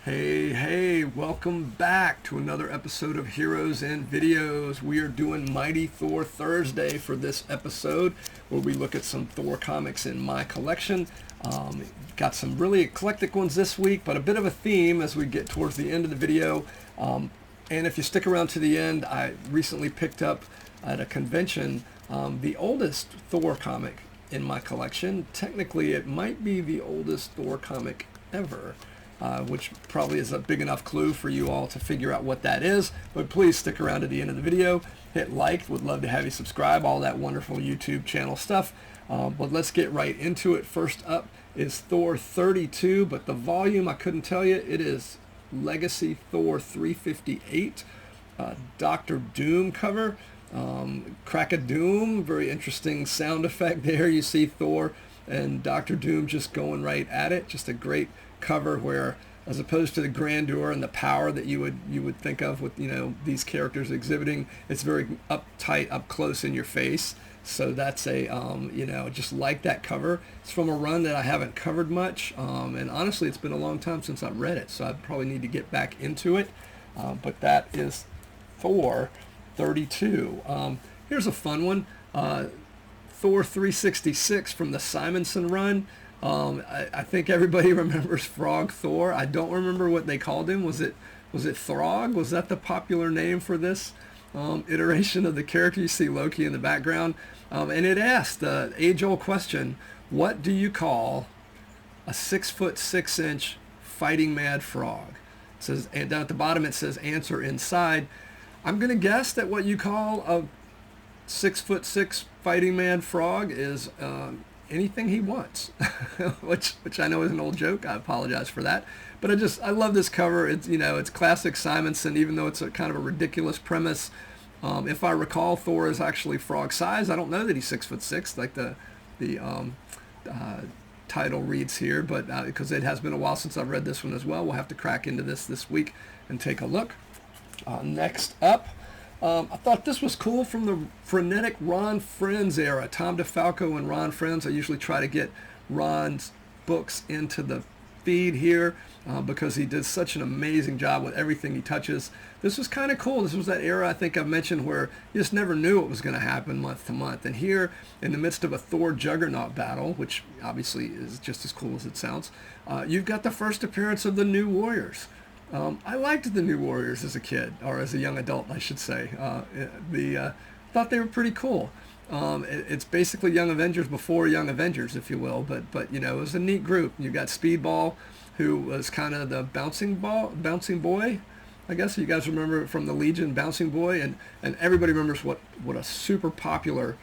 Hey, welcome back to another episode of Heroes and Videos. We are doing Mighty Thor Thursday for this episode, where we look at some Thor comics in my collection. Got some really eclectic ones this week, but a bit of a theme as we get towards the end of the video. And if you stick around to the end, I recently picked up at a convention the oldest Thor comic in my collection. Technically, it might be the oldest Thor comic ever. Which probably is a big enough clue for you all to figure out what that is. But please stick around to the end of the video. Hit like. Would love to have you subscribe. All that wonderful YouTube channel stuff. But let's get right into it. First up is Thor 32. But the volume, I couldn't tell you. It is Legacy Thor 358. Dr. Doom cover. Crack of Doom. Very interesting sound effect there. You see Thor and Dr. Doom just going right at it. Just a great cover where, as opposed to the grandeur and the power that you would think of with these characters exhibiting, it's very uptight, up close in your face. So that's a just like that cover. It's from a run that I haven't covered much, and honestly it's been a long time since I've read it, so I probably need to get back into it. But that is Thor 32. Here's a fun one. Thor 366 from the Simonson run. I think everybody remembers Frog Thor. I don't remember what they called him. Was it Throg? Was that the popular name for this iteration of the character? You see Loki in the background. And it asked the age-old question, what do you call a 6'6" fighting mad frog? It says, and down at the bottom it says answer inside. I'm going to guess that what you call a 6'6" fighting mad frog is anything he wants, which I know is an old joke. I apologize for that, but I love this cover. It's it's classic Simonson, even though it's a kind of a ridiculous premise. If I recall, Thor is actually frog size. I don't know that he's 6'6", like the title reads here, but because it has been a while since I've read this one as well, we'll have to crack into this week and take a look. Next up. I thought this was cool from the frenetic Ron Frenz era. Tom DeFalco and Ron Frenz. I usually try to get Ron's books into the feed here because he did such an amazing job with everything he touches. This was kind of cool. This was that era I think I've mentioned where you just never knew what was going to happen month to month. And here, in the midst of a Thor Juggernaut battle, which obviously is just as cool as it sounds, you've got the first appearance of the New Warriors. I liked the New Warriors as a kid, or as a young adult, I should say. Thought they were pretty cool. It's basically Young Avengers before Young Avengers, if you will. But it was a neat group. You got Speedball, who was kind of the bouncing boy. I guess you guys remember from the Legion, Bouncing Boy, and everybody remembers what a super popular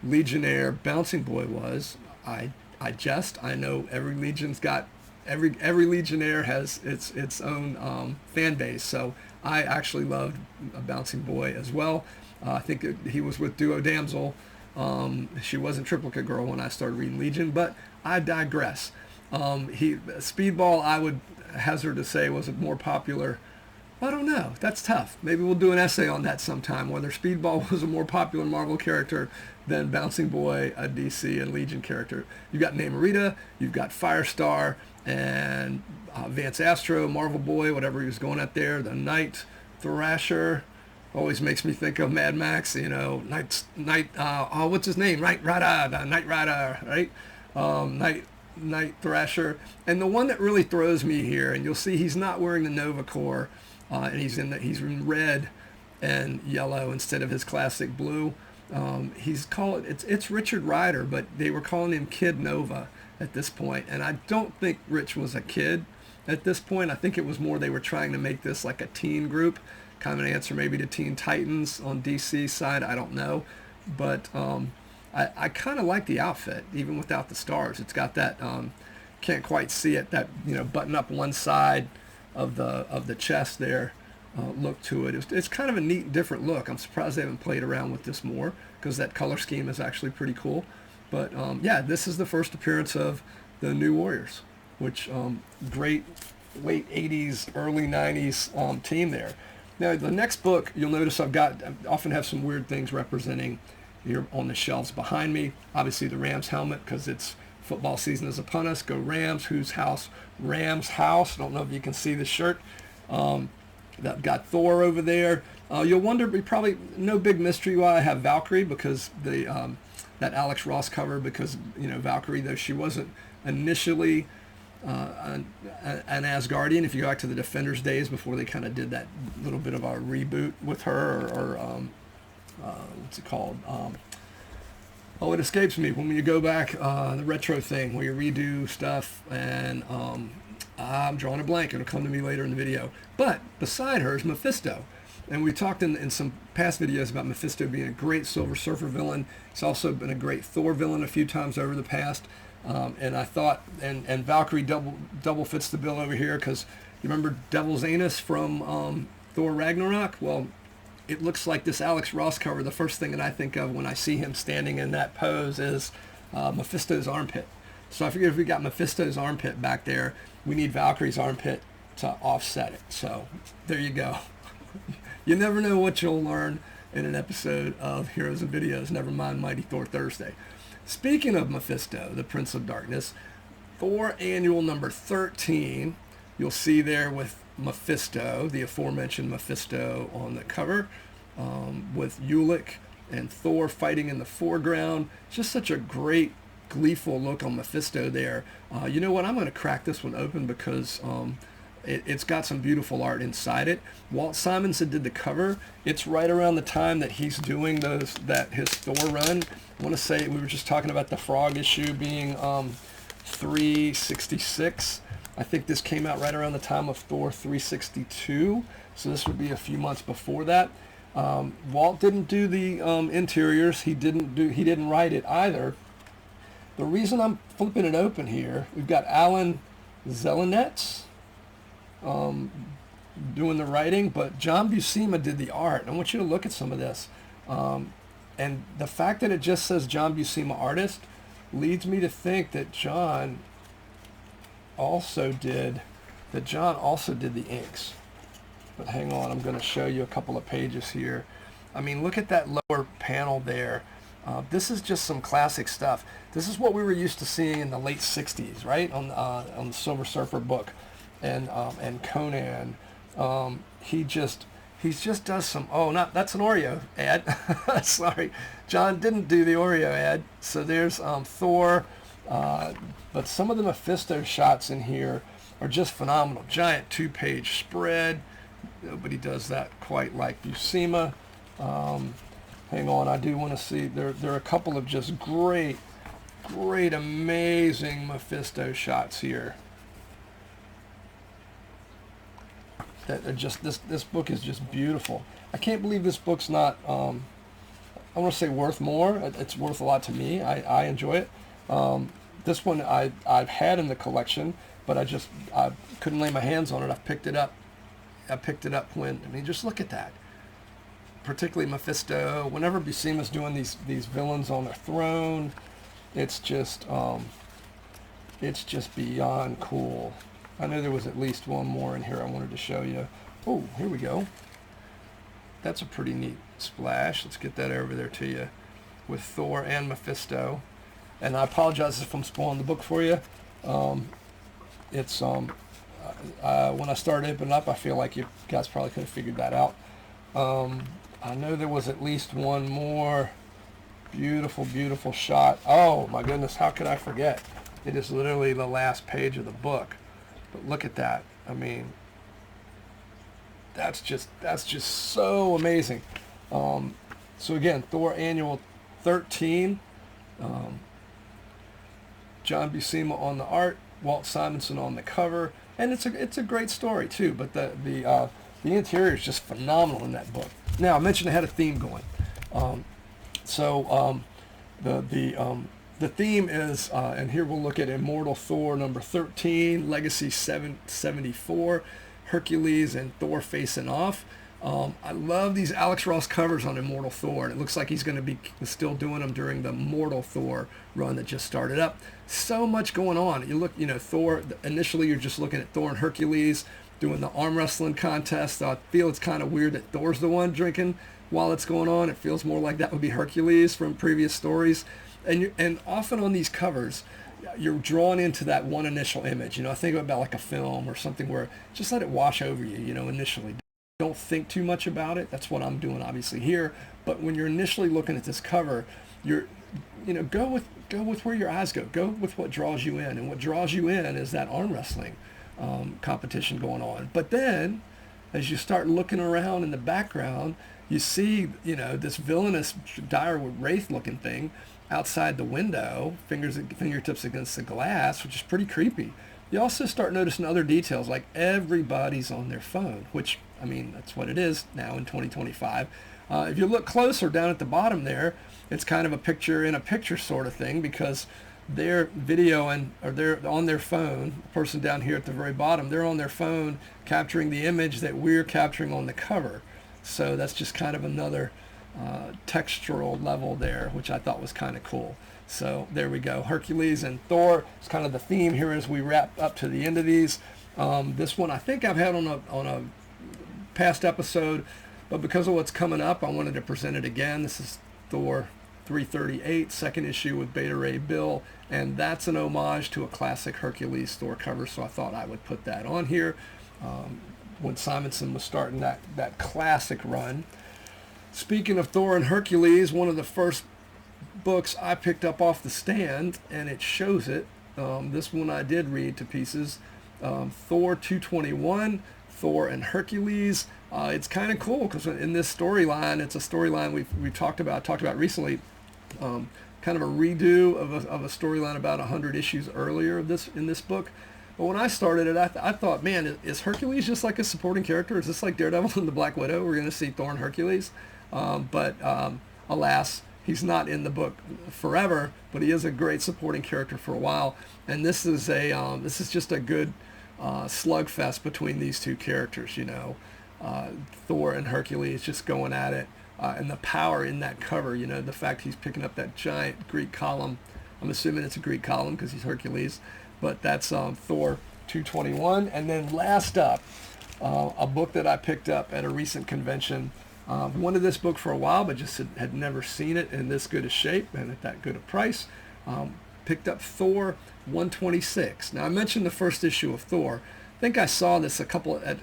Legionnaire Bouncing Boy was. I know every Legion's got. Every Legionnaire has its own fan base, so I actually loved a Bouncing Boy as well. I think he was with Duo Damsel. She wasn't Triplicate Girl when I started reading Legion, but I digress. Speedball, I would hazard to say, was more popular. I don't know. That's tough. Maybe we'll do an essay on that sometime, whether Speedball was a more popular Marvel character than Bouncing Boy, a DC and Legion character. You've got Namorita, you've got Firestar, and Vance Astro, Marvel Boy, whatever he was going at there. The Night Thrasher always makes me think of Mad Max. What's his name? Night Rider, right? Night Thrasher. And the one that really throws me here, and you'll see he's not wearing the Nova Corps, and he's in red and yellow instead of his classic blue. It's Richard Rider, but they were calling him Kid Nova at this point, and I don't think Rich was a kid at this point. I think it was more they were trying to make this like a teen group, kind of an answer maybe to Teen Titans on DC side. I don't know, but I kind of like the outfit even without the stars. It's got that can't quite see it, that button up one side of the chest there look to it. It's kind of a neat different look. I'm surprised they haven't played around with this more because that color scheme is actually pretty cool. But yeah, this is the first appearance of the New Warriors, which great late 80s, early 90s team there. Now, the next book, you'll notice I often have some weird things representing here on the shelves behind me. Obviously, the Rams helmet, because it's Football season is upon us. Go Rams. Whose house? Rams house. I don't know if you can see the shirt. That got Thor over there. You'll wonder, probably no big mystery why I have Valkyrie, because the that Alex Ross cover, because Valkyrie, though she wasn't initially an Asgardian, if you go back to the Defenders days before they kind of did that little bit of a reboot with her, or what's it called? Oh, it escapes me. When you go back, the retro thing where you redo stuff, and I'm drawing a blank. It'll come to me later in the video. But beside her is Mephisto. And we talked in some past videos about Mephisto being a great Silver Surfer villain. He's also been a great Thor villain a few times over the past. And I thought, and Valkyrie double fits the bill over here, because you remember Devil's Anus from Thor Ragnarok? Well, it looks like this Alex Ross cover. The first thing that I think of when I see him standing in that pose is Mephisto's armpit. So I figured if we got Mephisto's armpit back there, we need Valkyrie's armpit to offset it. So there you go. You never know what you'll learn in an episode of Heroes and Videos, never mind Mighty Thor Thursday. Speaking of Mephisto, the Prince of Darkness, Thor Annual number 13, you'll see there with Mephisto, the aforementioned Mephisto on the cover, with Ulick and Thor fighting in the foreground. Just such a great, gleeful look on Mephisto there. You know what? I'm going to crack this one open, because it's got some beautiful art inside it. Walt Simonson did the cover. It's right around the time that he's doing his Thor run. I want to say, we were just talking about the Frog issue being 366. I think this came out right around the time of Thor 362. So this would be a few months before that. Walt didn't do the interiors. He didn't write it either. The reason I'm flipping it open here, we've got Alan Zelenetz doing the writing, but John Buscema did the art. I want you to look at some of this. And the fact that it just says John Buscema artist leads me to think that John also did the inks. But hang on, I'm going to show you a couple of pages here. I mean, look at that lower panel there. This is just some classic stuff. This is what we were used to seeing in the late 60s, right? On the Silver Surfer book, and Conan. He just does some. Oh, that's an Oreo ad. Sorry, John didn't do the Oreo ad. So there's Thor, but some of the Mephisto shots in here are just phenomenal. Giant 2-page spread. Nobody does that quite like Buscema. Hang on, I do want to see. There are a couple of just great, amazing Mephisto shots here. That are just this book is just beautiful. I can't believe this book's not. I want to say worth more. It's worth a lot to me. I enjoy it. This one I've had in the collection, but I couldn't lay my hands on it. I picked it up when. I mean, just look at that. Particularly Mephisto. Whenever Buscema's doing these villains on their throne, it's just beyond cool. I know there was at least one more in here I wanted to show you. Oh, here we go. That's a pretty neat splash. Let's get that over there to you with Thor and Mephisto. And I apologize if I'm spoiling the book for you. It's when I started opening up, I feel like you guys probably could have figured that out. I know there was at least one more beautiful shot. Oh my goodness, how could I forget? It is literally the last page of the book. But look at that. I mean, that's just so amazing. So again, Thor Annual 13. John Buscema on the art, Walt Simonson on the cover, and it's a great story too. But the interior is just phenomenal in that book. Now I mentioned I had a theme going. The theme is, and here we'll look at Immortal Thor number 13, Legacy 774, Hercules and Thor facing off. I love these Alex Ross covers on Immortal Thor, and it looks like he's going to be still doing them during the Mortal Thor run that just started up. So much going on. You look, Thor, initially you're just looking at Thor and Hercules doing the arm wrestling contest. I feel it's kind of weird that Thor's the one drinking while it's going on. It feels more like that would be Hercules from previous stories. And often on these covers, you're drawn into that one initial image. I think about like a film or something where just let it wash over you, initially. Don't think too much about it. That's what I'm doing obviously here. But when you're initially looking at this cover, go with where your eyes go. Go with what draws you in. And what draws you in is that arm wrestling competition going on. But then as you start looking around in the background, you see, this villainous dire wraith looking thing outside the window, fingertips against the glass, which is pretty creepy. You also start noticing other details, like everybody's on their phone, which, that's what it is now in 2025. If you look closer down at the bottom there, it's kind of a picture in a picture sort of thing, because they're videoing, or they're on their phone. The person down here at the very bottom, they're on their phone capturing the image that we're capturing on the cover. So that's just kind of another textural level there, which I thought was kind of cool. So there we go. Hercules and Thor is kind of the theme here as we wrap up to the end of these. This one I think I've had on a past episode, but because of what's coming up, I wanted to present it again. This is Thor 338, second issue with Beta Ray Bill, and that's an homage to a classic Hercules Thor cover, so I thought I would put that on here. When Simonson was starting that classic run. Speaking of Thor and Hercules, one of the first books I picked up off the stand, and it shows it. This one I did read to pieces. Thor 221, Thor and Hercules. It's kind of cool because in this storyline, it's a storyline we've talked about recently. Kind of a redo of a storyline about 100 issues earlier in this book. But when I started it, I thought, man, is Hercules just like a supporting character? Is this like Daredevil and the Black Widow? We're going to see Thor and Hercules. But alas, he's not in the book forever, but he is a great supporting character for a while. And this is just a good slugfest between these two characters, Thor and Hercules just going at it. And the power in that cover, the fact he's picking up that giant Greek column. I'm assuming it's a Greek column because he's Hercules. But that's Thor 221. And then last up, a book that I picked up at a recent convention. Wanted this book for a while, but just had never seen it in this good a shape and at that good a price. Picked up Thor 126. Now, I mentioned the first issue of Thor. I think I saw this at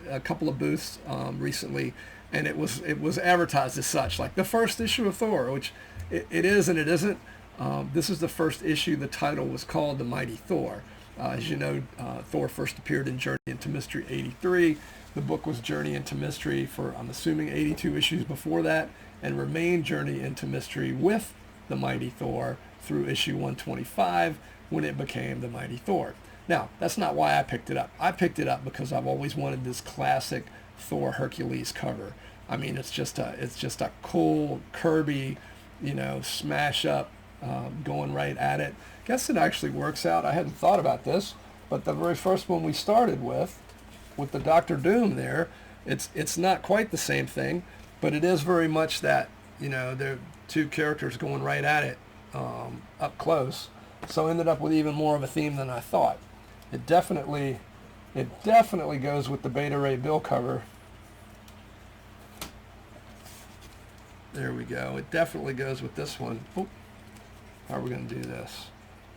a couple of booths recently, and it was advertised as such, like the first issue of Thor, which it is and it isn't. This is the first issue. The title was called The Mighty Thor. As you know, Thor first appeared in Journey into Mystery 83. The book was Journey into Mystery for, I'm assuming, 82 issues before that, and remained Journey into Mystery with the Mighty Thor through issue 125 when it became the Mighty Thor. Now, that's not why I picked it up. I picked it up because I've always wanted this classic Thor Hercules cover. It's just a cool Kirby, smash up, going right at it. Guess it actually works out. I hadn't thought about this, but the very first one we started with the Doctor Doom there, it's not quite the same thing, but it is very much that, they're two characters going right at it up close. So I ended up with even more of a theme than I thought. It definitely goes with the Beta Ray Bill cover. There we go. It definitely goes with this one. Oh, how are we going to do this?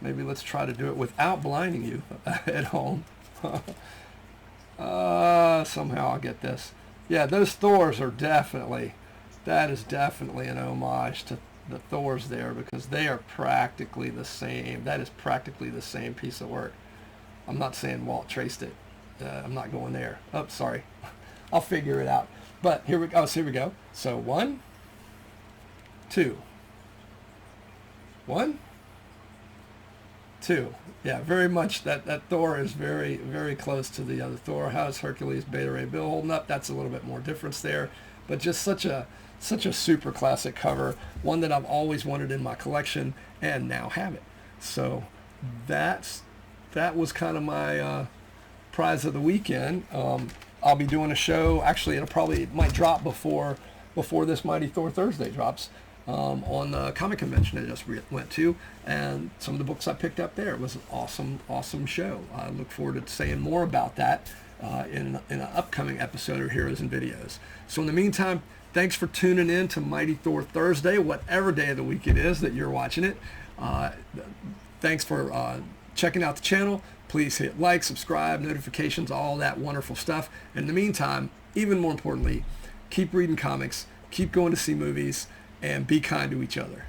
Maybe let's try to do it without blinding you at home. Somehow I'll get this. Yeah, those Thors are that is definitely an homage to the Thors there, because they are practically the same. That is practically the same piece of work. I'm not saying Walt traced it. I'm not going there. Oh, sorry. I'll figure it out. But here we go. So 1, 2. 1, 2. Yeah, very much that Thor is very, very close to the other Thor. How's Hercules Beta Ray Bill holding up? That's a little bit more difference there. But just such a super classic cover, one that I've always wanted in my collection and now have it. So that was kind of my prize of the weekend. I'll be doing a show. Actually, it might drop before this Mighty Thor Thursday drops. On the comic convention I just went to, and some of the books I picked up there. It was an awesome show. I look forward to saying more about that in an upcoming episode of Heroes and Videos. So in the meantime, thanks for tuning in to Mighty Thor Thursday, whatever day of the week it is that you're watching it. Thanks for checking out the channel. Please hit like, subscribe, notifications, all that wonderful stuff. And in the meantime, even more importantly, keep reading comics, keep going to see movies, and be kind to each other.